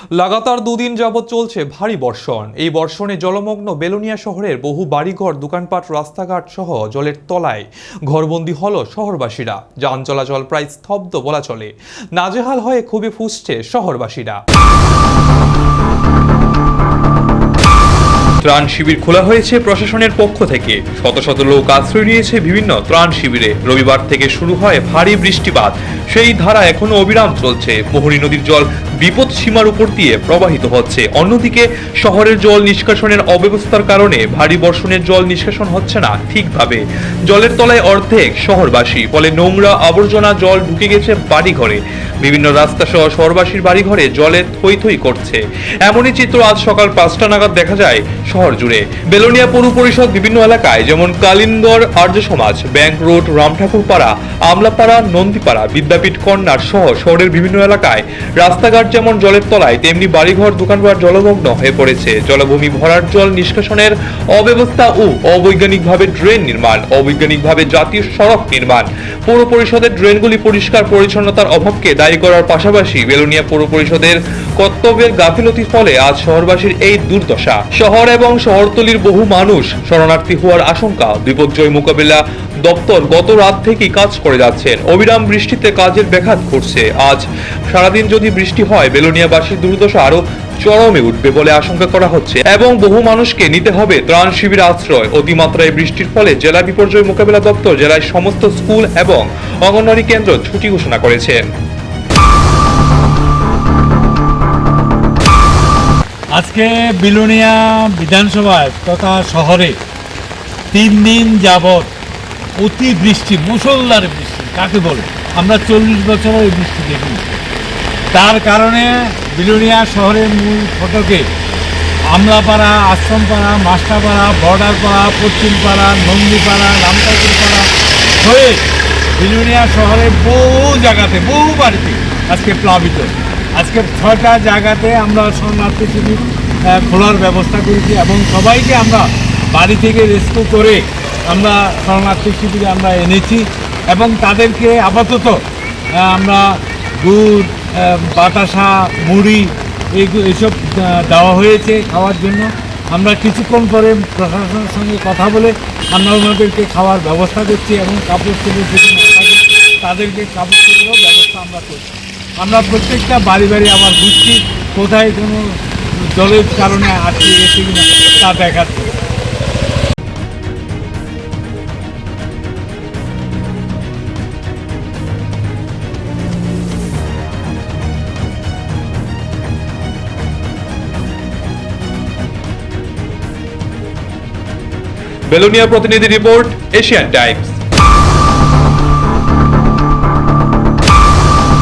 লাগাতার দুদিন যাবৎ চলছে ভারী বর্ষণ। এই বর্ষণে জলমগ্ন বেলোনিয়া শহরের বহু বাড়িঘর, দোকানপাট, রাস্তাঘাট সহ জলের তলায় ঘরবন্দি হল শহরবাসীরা। যান চলাচল প্রায় স্তব্ধ বলা চলে। নাজেহাল হয়ে খুবই ফুঁসছে শহরবাসীরা। ত্রাণ শিবির খোলা হয়েছে প্রশাসনের পক্ষ থেকে। শত শত লোক আশ্রয় নিয়েছে বিভিন্ন ত্রাণ শিবিরে। রবিবার থেকে শুরু হয় ভারী বৃষ্টিপাত। সেই ধারা এখনো অবিরাম চলছে। মোহনী নদীর জল বিপদ সীমার উপর দিয়ে প্রবাহিত হচ্ছে। অন্যদিকে শহরের জল নিষ্কাশনের অব্যবস্থার কারণে ভারী বর্ষণের জল নিষ্কাশন হচ্ছে না ঠিকভাবে। জলের তলায় অর্ধেক শহরবাসী, ফলে নোংরা আবর্জনা জল ঢুকে গেছে বাড়িঘরে। বিভিন্ন রাস্তা সহ শহরবাসীর বাড়িঘরে জলে থই থই করছে। এমনই চিত্র আজ সকাল 5টা নাগাদ দেখা যায় শহর জুড়ে। বেলোনিয়া পৌর পরিষদ বিভিন্ন এলাকায় যেমন কালিন্দর আর্য সমাজ, ব্যাংক রোড, রামঠাকুরপাড়া, আমলাপাড়া, নন্দীপাড়া, বিদ্যাপীঠ কর্নার সহ শহরের বিভিন্ন এলাকায় রাস্তাঘাট যেমন জলের তলায়, তেমনি বাড়িঘর, দোকানপাট জলমগ্ন হয়ে পড়েছে। জলাভূমি ভরার জল নিষ্কাশনের অব্যবস্থা ও অবৈজ্ঞানিকভাবে ড্রেন নির্মাণ, অবৈজ্ঞানিকভাবে জাতীয় সড়ক নির্মাণ। পৌর পরিষদের ড্রেনগুলি পরিষ্কার পরিচ্ছন্নতার অভাবকে দায়ী করার পাশাপাশি বেলোনিয়া পৌর পরিষদের কর্তব্যের গাফিলতির ফলে আজ শহরবাসীর এই দুর্দশা। শহর এবং শহরতলির বহু মানুষ শরণার্থী হওয়ার আশঙ্কা। বিপর্যয় মোকাবিলা দপ্তর গত রাত থেকেই কাজ করে যাচ্ছেন। অবিরাম বৃষ্টিতে কাজের ব্যাঘাত ঘটছে। আজ সারাদিন যদি বৃষ্টি হয়, বেলোনিয়াবাসীর দুর্দশা আরো চরমে উঠবে বলে আশঙ্কা করা হচ্ছে এবং বহু মানুষকে নিতে হবে ত্রাণ শিবির আশ্রয়। অতিমাত্রায় বৃষ্টির ফলে জেলা বিপর্যয় মোকাবিলা দপ্তর জেলায় সমস্ত স্কুল এবং অঙ্গনওয়াড়ি কেন্দ্র ছুটি ঘোষণা করেছেন। আজকে বিলোনিয়া বিধানসভায় তথা শহরে 3 দিন যাবৎ অতি বৃষ্টি, মুষলধারে বৃষ্টি কাকে বলে, আমরা 40 বছর এই বৃষ্টি দেখি। তার কারণে বিলোনিয়া শহরের মূল ফটকে আমলাপাড়া, আশ্রমপাড়া, মাস্টারপাড়া, বর্ডারপাড়া, পশ্চিমপাড়া, নন্দীপাড়া, রামঠাকুরপাড়া হয়ে বিলোনিয়া শহরের বহু জায়গাতে, বহু বাড়িতে আজকে প্লাবিত। আজকে 6টা জায়গাতে আমরা শরণার্থী শিবির খোলার ব্যবস্থা করেছি এবং সবাইকে আমরা বাড়ি থেকে রেস্কিউ করে আমরা শরণার্থী শিবিরে আমরা এনেছি এবং তাদেরকে আপাতত আমরা দুধ, বাতাসা, মুড়ি এইসব দেওয়া হয়েছে খাওয়ার জন্য। আমরা কিছুক্ষণ পরে প্রশাসনের সঙ্গে কথা বলে আমরা ওনাদেরকে খাওয়ার ব্যবস্থা করছি এবং কাপড় চোপড় যদি না থাকে তাদেরকে কাপড় চোপড়েরও ব্যবস্থা আমরা করছি। আমরা প্রত্যেকটা বাড়ি বাড়ি আবার বুঝছি কোথায় কোনো জলের কারণে আটকে গেছে কিনা তা দেখাচ্ছি। বেলোনিয়া প্রতিনিধি রিপোর্ট, এশিয়ান টাইমস।